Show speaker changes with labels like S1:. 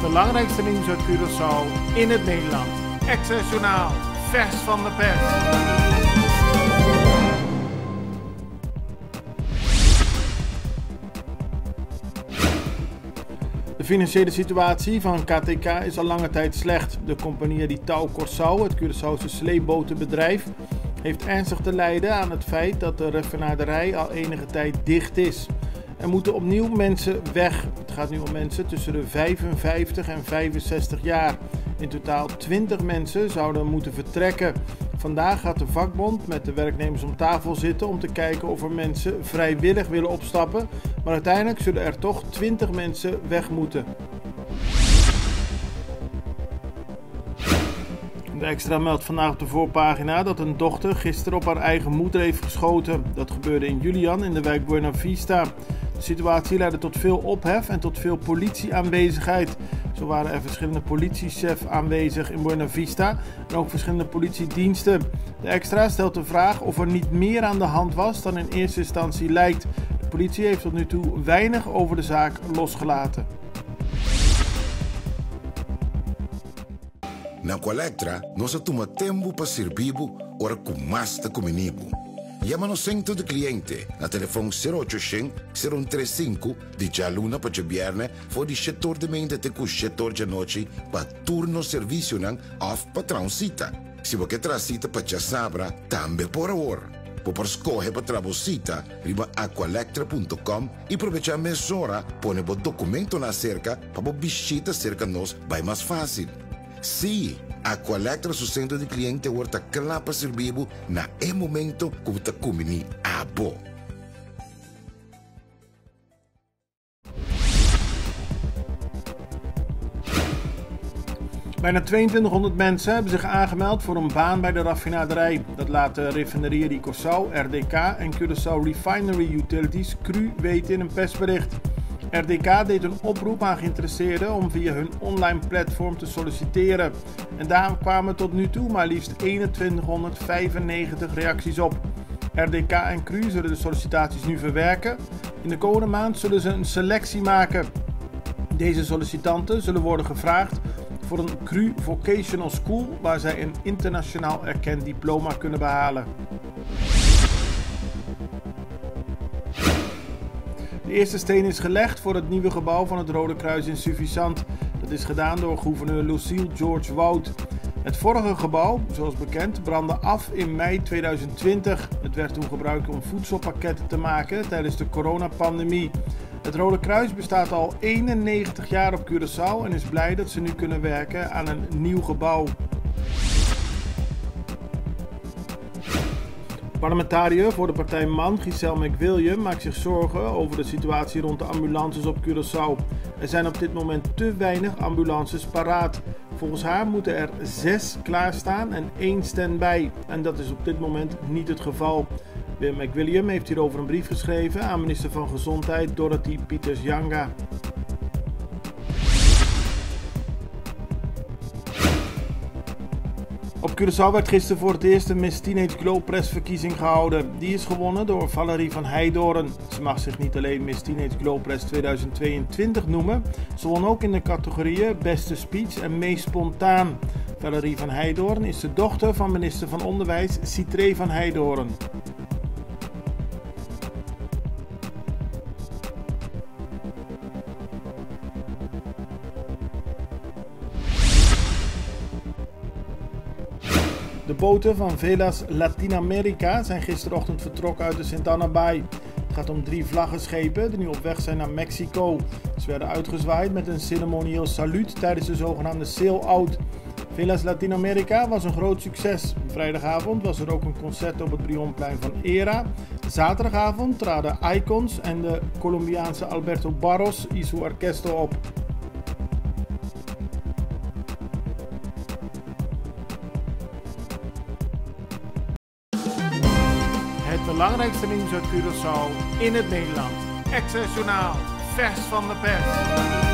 S1: belangrijkste nieuws uit Curaçao in het Nederland. Access Journaal, vers van de pers. De financiële situatie van KTK is al lange tijd slecht. De compagnie Ritau Corsau, het Curaçaose sleepbotenbedrijf, heeft ernstig te lijden aan het feit dat de raffinaderij al enige tijd dicht is. Er moeten opnieuw mensen weg. Het gaat nu om mensen tussen de 55 en 65 jaar. In totaal 20 mensen zouden moeten vertrekken. Vandaag gaat de vakbond met de werknemers om tafel zitten om te kijken of er mensen vrijwillig willen opstappen. Maar uiteindelijk zullen er toch 20 mensen weg moeten. De Extra meldt vandaag op de voorpagina dat een dochter gisteren op haar eigen moeder heeft geschoten. Dat gebeurde in Julian in de wijk Buena Vista. De situatie leidde tot veel ophef en tot veel politieaanwezigheid. Zo waren er verschillende politiechefs aanwezig in Buena Vista en ook verschillende politiediensten. De Extra stelt de vraag of er niet meer aan de hand was dan in eerste instantie lijkt. De politie heeft tot nu toe weinig over de zaak losgelaten.
S2: Na Colectra, nós toma tempo para servir ora com mais de comunibo. Llama no centro de cliente na telefone 0800 035 de jaluna para viernes voor die setor de mente te com setor de noite para turno serviço nan of patrão cita. Se você traz cita para já sabra, também por hora. Por escolher para trabalhar, riba aqualectra.com e aproveitar a mesura, põe o documento na cerca para visita cerca nós vai mais fácil. Sim, a Colectra su centro de cliente wordt klaar para servir na momento que te comini abo.
S1: Bijna 2200 mensen hebben zich aangemeld voor een baan bij de raffinaderij. Dat laat de Refineria di Corsau, RDK en Curaçao Refinery Utilities CRU weten in een persbericht. RDK deed een oproep aan geïnteresseerden om via hun online platform te solliciteren. En daar kwamen tot nu toe maar liefst 2195 reacties op. RDK en CRU zullen de sollicitaties nu verwerken. In de komende maand zullen ze een selectie maken. Deze sollicitanten zullen worden gevraagd voor een CRU Vocational School waar zij een internationaal erkend diploma kunnen behalen. De eerste steen is gelegd voor het nieuwe gebouw van het Rode Kruis in Suffisant. Dat is gedaan door gouverneur Lucille George Wout. Het vorige gebouw, zoals bekend, brandde af in mei 2020. Het werd toen gebruikt om voedselpakketten te maken tijdens de coronapandemie. Het Rode Kruis bestaat al 91 jaar op Curaçao en is blij dat ze nu kunnen werken aan een nieuw gebouw. Parlementariër voor de partij MAN, Giselle McWilliam, maakt zich zorgen over de situatie rond de ambulances op Curaçao. Er zijn op dit moment te weinig ambulances paraat. Volgens haar moeten er 6 klaarstaan en 1 stand-by. En dat is op dit moment niet het geval. McWilliam heeft hierover een brief geschreven aan minister van Gezondheid Dorothy Peters-Janga. Op Curaçao werd gisteren voor het eerst de Miss Teenage Glow Press verkiezing gehouden. Die is gewonnen door Valerie van Heidoorn. Ze mag zich niet alleen Miss Teenage Glow Press 2022 noemen. Ze won ook in de categorieën Beste Speech en Meest Spontaan. Valerie van Heidoorn is de dochter van minister van Onderwijs Citré van Heidoorn. De boten van Velas Latinamerika zijn gisterochtend vertrokken uit de Sint Anna Baai. Het gaat om 3 vlaggenschepen die nu op weg zijn naar Mexico. Ze werden uitgezwaaid met een ceremonieel saluut tijdens de zogenaamde sail-out. Velas Latinamerika was een groot succes. Vrijdagavond was er ook een concert op het Brionplein van Era. Zaterdagavond traden Icons en de Colombiaanse Alberto Barros y su Orquesto op. Het belangrijkste nieuws uit Curaçao in het Nederland. Access Journaal, vers van de pers.